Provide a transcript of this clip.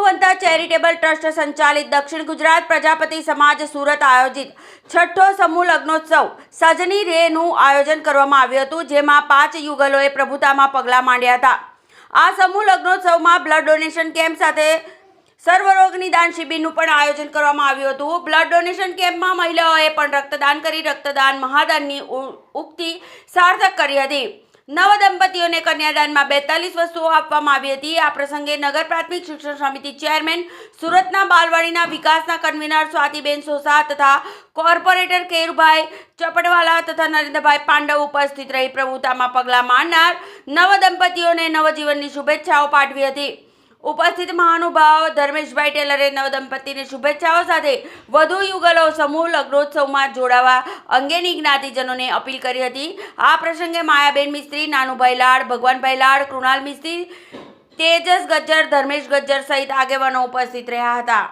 બનતા charitable trust સંચાલિત દક્ષિણ ગુજરાત પ્રજાપતિ સમાજ સુરત આયોજિત છઠ્ઠો સમૂહ લગ્નોત્સવ સજની રેનું આયોજન કરવામાં આવ્યું હતું, જેમાં 5 યુગલોએ પ્રભુતામાં પગલાં માંડ્યા હતા। આ સમૂહ લગ્નોત્સવમાં બ્લડ ડોનેશન કેમ્પ સાથે સર્વરોગ નિદાન શિબિરનું પણ આયોજન કરવામાં આવ્યું હતું। બ્લડ ડોનેશન કેમ્પમાં મહિલાઓએ પણ રક્તદાન કરી રક્તદાન મહાદાનની ઉક્તિ સાર્થક કરી હતી। નવ દંપતીઓને કન્યાદાનમાં 42 વસ્તુઓ આપવામાં આવી હતી। આ પ્રસંગે નગર પ્રાથમિક શિક્ષણ સમિતિ ચેરમેન, સુરતના બાલવાડીના વિકાસના કન્વીનર સ્વાતિબેન સોસા તથા કોર્પોરેટર કેરુભાઈ ચપડવાલા તથા નરેન્દ્રભાઈ પાંડવ ઉપસ્થિત રહી પ્રભુતામાં પગલાં માંડનાર નવ દંપતીઓને નવજીવનની શુભેચ્છાઓ પાઠવી હતી। ઉપસ્થિત મહાનુભાવ ધર્મેશભાઈ ટેલરે નવદંપતિને શુભેચ્છાઓ સાથે વધુ યુગલો સમૂહ લગ્નોત્સવમાં જોડાવા અંગેની જ્ઞાતિજનોને અપીલ કરી હતી। આ પ્રસંગે માયાબેન મિસ્ત્રી, નાનુભાઈ લાડ, ભગવાનભાઈ લાડ, કૃણાલ મિસ્ત્રી, તેજસ ગજ્જર, ધર્મેશ ગજ્જર સહિત આગેવાનો ઉપસ્થિત રહ્યા હતા।